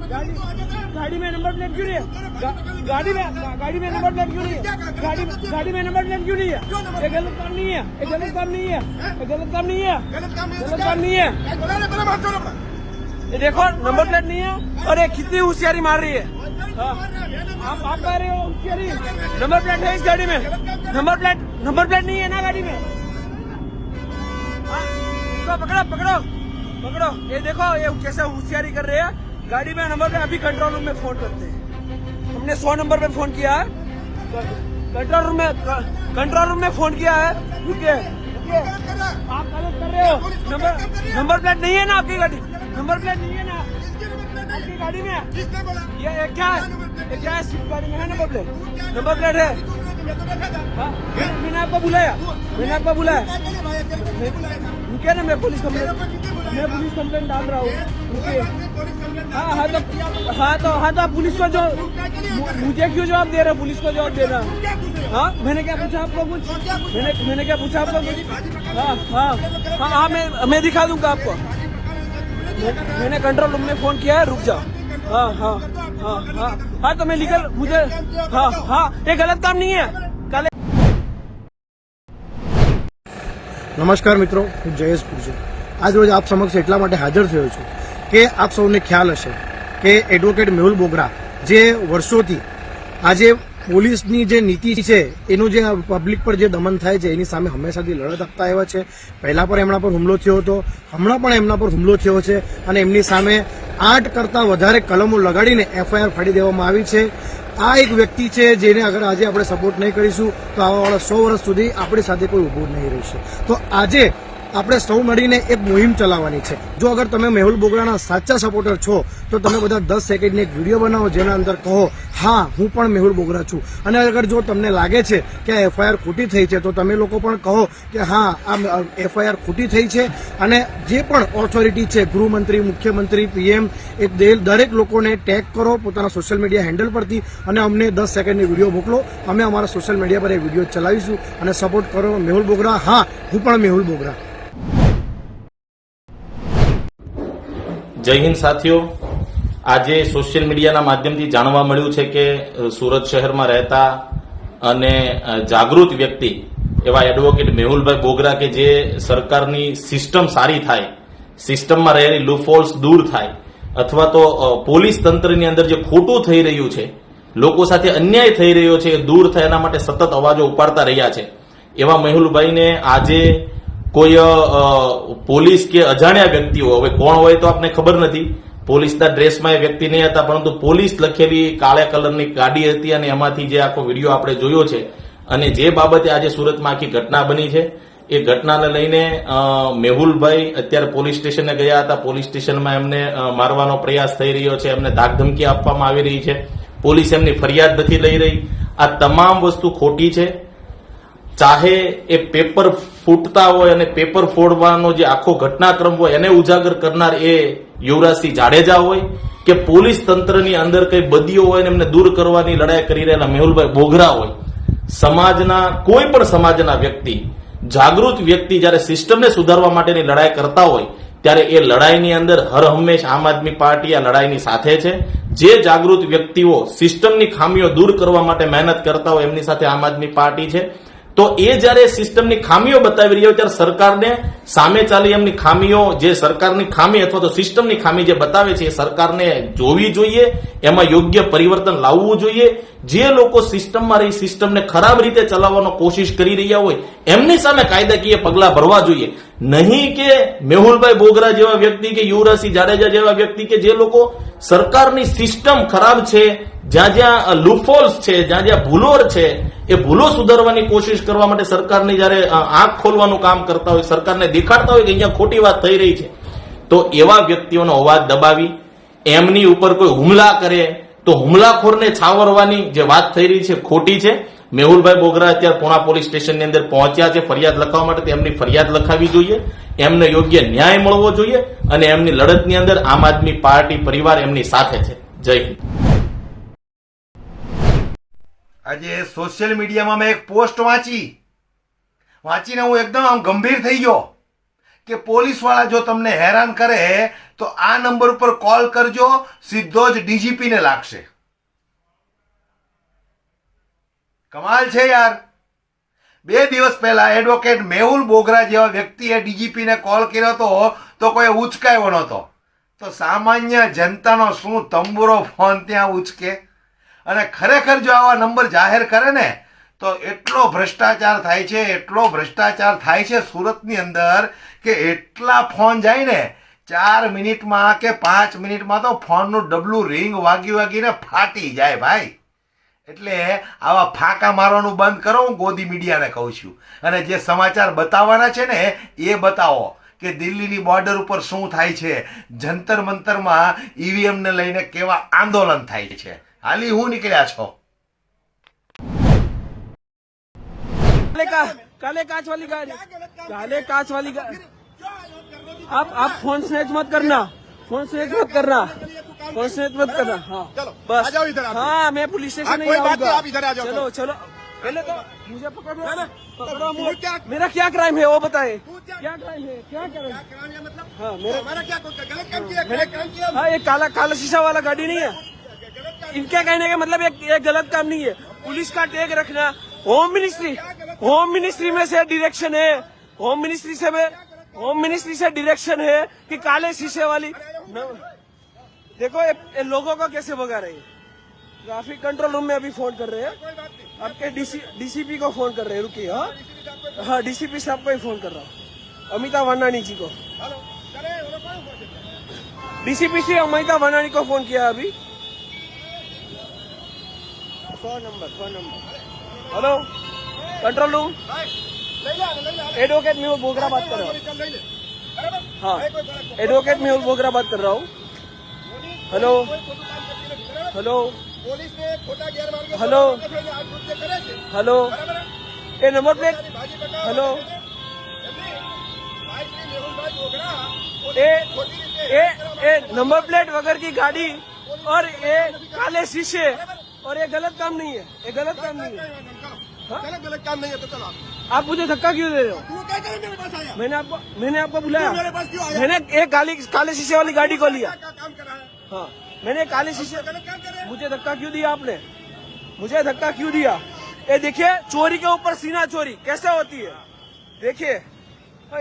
गाड़ी में number plate क्यों नहीं है? गाड़ी में नंबर प्लेट क्यों नहीं है? गाड़ी में नंबर प्लेट क्यों नहीं है? ये गलत काम नहीं है, ये गलत काम नहीं है, ये गलत काम नहीं है, गलत काम नहीं है। ये देखो नंबर प्लेट नहीं है और ये कितनी होशियारी मार रही है। आप कह रहे हो होशियारी? नंबर प्लेट है इस गाड़ी में, नंबर प्लेट नहीं है ना गाड़ी में। तो पकड़ो, ये देखो ये कैसे होशियारी कर रहे हैं। गाड़ी में नंबर पे अभी कंट्रोल रूम में फोन करते हैं। हमने 100 नंबर पे फोन किया है, कंट्रोल रूम में फोन किया है। रुकिए, आप गलत कर रहे हो। नंबर प्लेट नहीं है ना आपकी गाड़ी, नंबर प्लेट नहीं है ना आपकी गाड़ी में। ये क्या है? स्विफ्ट गाड़ी में है नंबर प्लेट है। मैंने आपको बुलाया। रुकिए ना, मैं पुलिस कंप्लेंट डाल रहा हूँ। हाँ तो आप पुलिस को जो मुझे क्यों जवाब दे रहे हो? पुलिस को जवाब देना। हाँ, मैंने क्या पूछा आपको कुछ? मैंने क्या पूछा आपको कुछ? हाँ, मैं दिखा दूंगा आपको। मैंने कंट्रोल रूम में फोन किया है, रुक जाओ। हाँ तो मैं लीगल मुझे हाँ ये गलत काम नहीं है। નમસ્કાર મિત્રો, હું જયેશ ગુર્જર આજ રોજ આપ સમક્ષ એટલા માટે હાજર થયો છું કે આપ સૌને ખ્યાલ હશે કે એડવોકેટ મેહુલ બોગરા જે વર્ષોથી આજે પોલીસની જે નીતિ છે એનું જે પબ્લિક પર જે દમન થાય છે એની સામે હંમેશાથી લડત આપતા આવ્યા છે। પહેલા પણ એમના પર હુમલો થયો હતો, હમણાં પણ એમના પર હુમલો થયો છે અને એમની સામે 8 કરતા વધારે કલમો લગાડીને એફઆઈઆર ફાડી દેવામાં આવી છે। આ એક વ્યક્તિ છે જેને અગર આજે આપણે સપોર્ટ નહીં કરીશું તો આવવાવાળા 100 વર્ષ સુધી આપણી સાથે કોઈ ઉભું નહીં રહેશે। તો આજે આપણે સૌ મળીને એક મુહિમ ચલાવવાની છે। જો અગર તમે મેહુલ બોગરાના સાચા સપોર્ટર છો તો તમે બધા 10 સેકન્ડની એક વિડીયો બનાવો જેના અંદર કહો હા હું પણ મેહુલ બોગરા છું। અને અગર જો તમને લાગે છે કે આ એફઆઈઆર ખોટી થઈ છે તો તમે લોકો પણ કહો કે હા આ એફઆઈઆર ખોટી થઈ છે। અને જે પણ ઓથોરિટી છે, ગૃહમંત્રી, મુખ્યમંત્રી, પીએમ, એ દરેક લોકોને ટેગ કરો પોતાના સોશિયલ મીડિયા હેન્ડલ પરથી અને અમને 10 સેકન્ડની વિડીયો મોકલો। અમે અમારા સોશિયલ મીડિયા પર એ વિડીયો ચલાવીશું અને સપોર્ટ કરો મેહુલ બોગરા। હા હું પણ મેહુલ બોગરા। જય હિન્દ સાથીઓ, આજે સોશિયલ મીડિયાના માધ્યમથી જાણવા મળ્યું છે કે સુરત શહેરમાં રહેતા અને જાગૃત વ્યક્તિ એવા એડવોકેટ મેહુલભાઈ બોગરા કે જે સરકારની સિસ્ટમ સારી થાય, સિસ્ટમમાં રહેલી લૂપહોલ્સ દૂર થાય અથવા તો પોલીસ તંત્રની અંદર જે ખોટું થઈ રહ્યું છે, લોકો સાથે અન્યાય થઈ રહ્યો છે એ દૂર થાય એના માટે સતત અવાજો ઉપાડતા રહ્યા છે। એવા મેહુલભાઈને આજે કોઈ પોલીસ કે અજાણ્યા વ્યક્તિઓ, હવે કોણ હોય તો આપને ખબર નથી, પોલીસના ડ્રેસમાં એ વ્યક્તિ નહીં હતા પરંતુ પોલીસ લખેલી કાળા કલરની ગાડી હતી અને એમાંથી જે આખો વિડીયો આપણે જોયો છે અને જે બાબતે આજે સુરતમાં આખી ઘટના બની છે એ ઘટનાને લઈને મેહુલભાઈ અત્યારે પોલીસ સ્ટેશને ગયા હતા। પોલીસ સ્ટેશનમાં એમને મારવાનો પ્રયાસ થઈ રહ્યો છે, એમને ધાકધમકી આપવામાં આવી રહી છે, પોલીસ એમની ફરિયાદ નથી લઈ રહી। આ તમામ વસ્તુ ખોટી છે। ચાહે એ પેપર ફૂટતા હોય અને પેપર ફોડવાનો જે આખો ઘટનાક્રમ હોય એને ઉજાગર કરનાર એ યુવરાજસિંહ જાડેજા હોય કે પોલીસ તંત્રની અંદર કઈ બદીઓ હોય ને એમને દૂર કરવાની લડાઈ કરી રહેલા મેહુલભાઈ બોગરા હોય, સમાજના કોઈ પણ સમાજના વ્યક્તિ, જાગૃત વ્યક્તિ જ્યારે સિસ્ટમને સુધારવા માટેની લડાઈ કરતા હોય ત્યારે એ લડાઈની અંદર હર હંમેશ આમ આદમી પાર્ટી આ લડાઈની સાથે છે। જે જાગૃત વ્યક્તિઓ સિસ્ટમની ખામીઓ દૂર કરવા માટે મહેનત કરતા હોય એમની સાથે આમ આદમી પાર્ટી છે। તો એ જયારે સિસ્ટમની ખામીઓ બતાવી રહ્યા હોય ત્યારે સરકારને સામે ચાલી એમની ખામીઓ, જે સરકારની ખામી અથવા તો સિસ્ટમની ખામી જે બતાવે છે એ સરકારને જોવી જોઈએ, એમાં યોગ્ય પરિવર્તન લાવવું જોઈએ। જે લોકો સિસ્ટમમાં રહી સિસ્ટમને ખરાબ રીતે ચલાવવાનો કોશિશ કરી રહ્યા હોય એમની સામે કાયદાકીય પગલા ભરવા જોઈએ। નહીં કે મેહુલભાઈ બોગરા જેવા વ્યક્તિ કે યુવરાજસિંહ જાડેજા જેવા વ્યક્તિ કે જે લોકો સરકારની સિસ્ટમ ખરાબ છે, જ્યાં જ્યાં લૂપહોલ્સ છે, જ્યાં જ્યાં ભૂલો છે એ ભૂલો સુધારવાની કોશિશ કરવા માટે સરકારની જયારે આંખ ખોલવાનું કામ કરતા હોય, સરકારને દેખાડતા હોય કે અહીંયા ખોટી વાત થઈ રહી છે, તો એવા વ્યક્તિઓનો અવાજ દબાવી એમની ઉપર કોઈ હુમલા કરે તો હુમલાખોરને છાવરવાની જે વાત થઈ રહી છે ખોટી છે। મેહુલભાઈ બોગરા અત્યારે પુણા પોલીસ સ્ટેશનની અંદર પહોંચ્યા છે ફરિયાદ લખવા માટે, એમની ફરિયાદ લખાવી જોઈએ, એમને યોગ્ય ન્યાય મળવો જોઈએ અને એમની લડતની અંદર આમ આદમી પાર્ટી પરિવાર એમની સાથે છે। જય હિન્દ। આજે સોશિયલ મીડિયામાં મેં એક પોસ્ટ વાંચીને હું એકદમ આમ ગંભીર થઈ ગયો કે પોલીસવાળા જો તમને હેરાન કરે તો આ નંબર ઉપર કોલ કરજો, સીધો જ ડીજીપી ને લાગશે. કમાલ છે યાર. 2 દિવસ પહેલા એડવોકેટ મેહુલ બોગરા જેવા વ્યક્તિએ ડીજીપી ને કોલ કર્યો હતો તો કોઈ ઉચકાયો નહોતો. તો સામાન્ય જનતાનો શું તંબુરો ફોન ત્યાં ઉચકે? અને ખરેખર જો આવા નંબર જાહેર કરે ને તો એટલો ભ્રષ્ટાચાર થાય છે, એટલો ભ્રષ્ટાચાર થાય છે સુરતની અંદર કે એટલા ફોન જાય ને 4 મિનિટમાં કે 5 મિનિટમાં તો ફોનનું ડબલું રિંગ વાગીને ફાટી જાય ભાઈ. એટલે આવા ફાંકા મારવાનું બંધ કરો, હું ગોદી મીડિયાને કહું છું. અને જે સમાચાર બતાવવાના છે ને એ બતાવો કે દિલ્હીની બોર્ડર ઉપર શું થાય છે, જંતર મંતરમાં ઈવીએમ ને લઈને કેવા આંદોલન થાય છે. હાલી હું નીકળ્યા છો. काले कांच वाली गाड़ी, काले कांच वाली गाड़ी. आप फोन स्नैच मत करना, फोन स्नैच मत करना, फोन स्नैच मत करना. हाँ बस, हाँ मैं पुलिस स्टेशन नहीं आऊंगा. आप इधर आ जाओ. चलो चलो, पहले तो मुझे पकड़ो. मेरा क्या क्राइम है वो बताए. क्या क्राइम है, क्या क्राइम है मतलब? हाँ मेरा क्या गलत काम किया? हाँ ये काला शीशा वाला गाड़ी नहीं है. इनके कहने का मतलब ये गलत काम नहीं है. पुलिस का टैग रखना, होम मिनिस्ट्री में से डायरेक्शन है, होम मिनिस्ट्री से डायरेक्शन है कि काले शीशे वाली. देखो ये लोगों को कैसे भगा रहे हैं. ट्रैफिक कंट्रोल रूम में अभी फोन कर रहे हैं, आपके डीसीपी को फोन कर रहे हैं. रुकिए. हाँ डीसीपी साहब को ही फोन कर रहा हूँ, अमिताभ वानानी जी को. डीसीपी से अमिताभ वानानी को फोन किया अभी. Phone number. Hello control room, advocate Mehul Bogra बात कर रहा हूँ. हाँ एडवोकेट मेहुल बोगरा बात कर रहा हूँ. हेलो हेलो हेलो हेलो ये नंबर प्लेट. हेलो ये नंबर प्लेट वगैरह की गाड़ी और ये काले शीशे और ये गलत काम नहीं है, ये गलत काम नहीं है. गलत काम नहीं है तो चलो. आप मुझे धक्का क्यों दे रहे हो? तू क्या करे मेरे पास आया? मैंने आपको बुलाया. मेरे पास क्यों आया? मैंने एक काले शीशे वाली गाड़ी को लिया. काम करा है. हाँ मैंने काले शीशे. मुझे धक्का क्यों दिया आपने? मुझे धक्का क्यों दिया? ये देखिए चोरी के ऊपर सीना चोरी कैसे होती है. देखिए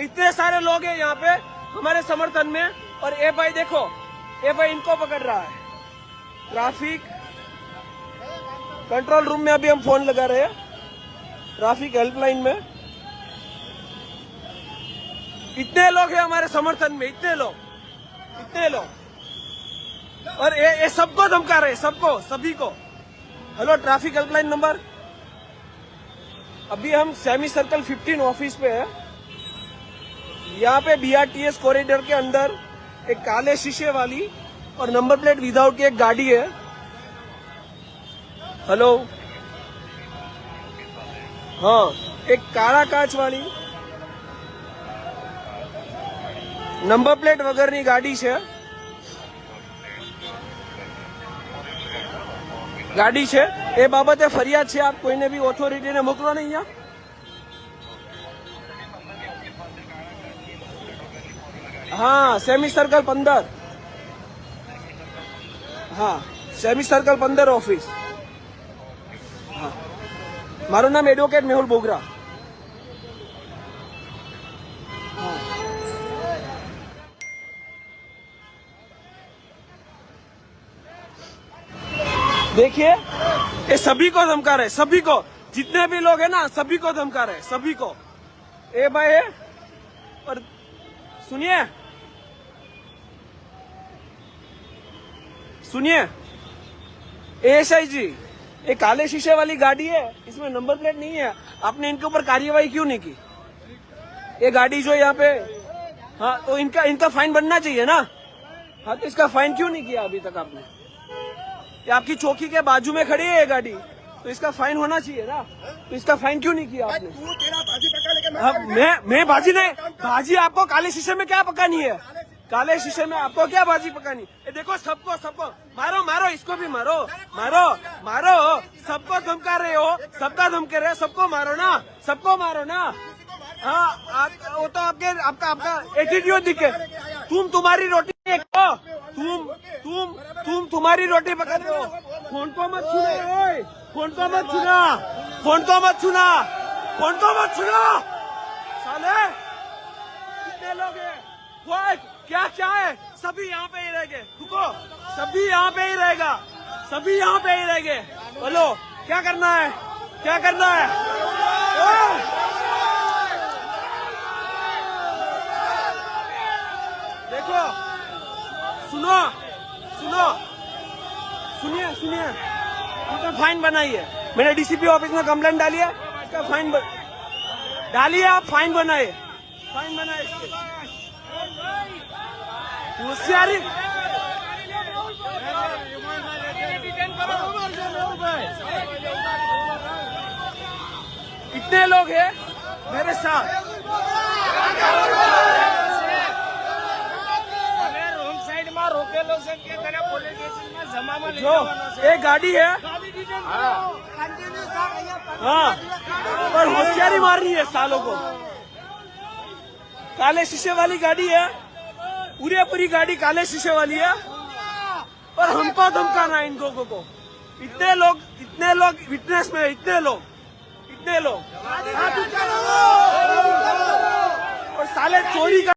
इतने सारे लोग हैं यहाँ पे हमारे समर्थन में. और ये भाई देखो, ये भाई इनको पकड़ रहा है. ट्रैफिक कंट्रोल रूम में अभी हम फोन लगा रहे हैं, ट्रैफिक हेल्पलाइन में. इतने लोग हैं हमारे समर्थन में, इतने लोग. और ये सबको धमका रहे हैं, सबको, सभी को. Hello traffic helpline number. अभी हम सेमी सर्कल 15 ऑफिस पे है. यहाँ पे BRTS कॉरिडोर के अंदर एक काले शीशे वाली और नंबर प्लेट विदाउट की एक गाड़ी है. हेलो हाँ एक काला कांच वाली नंबर प्लेट वगैरह गाड़ी है. એ બાબતે ફરિયાદ છે. આપ કોઈને બી ઓથોરિટીને મોકલો નહીં અહીંયા. हाँ सेमी सर्कल 15. हाँ सेमी सर्कल 15 ऑफिस. हाँ मारू नाम एडवोकेट मेहुल बोगरा. हाँ देखिए ये सभी को धमका रहे, सभी को, जितने भी लोग हैं ना सभी को धमका रहे, सभी को. ए भाई है. और सुनिए एएसआई जी, ये काले शीशे वाली गाड़ी है, इसमें नंबर प्लेट नहीं है. आपने इनके ऊपर कार्यवाही क्यों नहीं की? ये गाड़ी जो यहाँ पे, हाँ तो इनका फाइन बनना चाहिए ना. हाँ तो इसका फाइन क्यों नहीं किया अभी तक आपने? ये आपकी चौकी के बाजू में खड़ी है ये गाड़ी, तो इसका फाइन होना चाहिए ना. तो इसका फाइन क्यों नहीं किया आपने? मैं भाजी नहीं. भाजी आपको काले शीशे में क्या पकानी है? काले शीशे में आपको क्या भाजी पकानी? ये देखो सबको मारो, इसको भी मारो. सबको धमका रहे हो, सबका धमके रहे, सबको मारो ना. हाँ वो तो आपका एटीट्यूड दिखे. तुम्हारी रोटी तुम्हारी रोटी पका दो। फोन को मत छूना, ओए फोन को मत छूना, फोन को मत छूना, फोन को मत छूना साले। कितने लोग हैं? वो क्या क्या है? सभी यहाँ पे ही रहेंगे। रुको, सभी यहाँ पे ही रहेगा, सभी यहाँ पे ही रहेंगे। बोलो क्या करना है, क्या करना है? ओए! देखो, सुनो सुनो, सुनिए सुनिए, उनका फाइन बनाइए। मैंने डीसीपी ऑफिस में कंप्लेंट डाली है, इसका फाइन डालिए, आप फाइन बनाए, फाइन बनाए इसके। होशियारी कितने लोग हैं मेरे साथ? जो एक गाड़ी है, हाँ, पर होशियारी मार रही है सालों को। काले शीशे वाली गाड़ी है, पूरी गाड़ी काले शीशे वाली है, पर हमको धमकाना है इनको को। इतने लोग विटनेस में, इतने लोग और साले चोरी का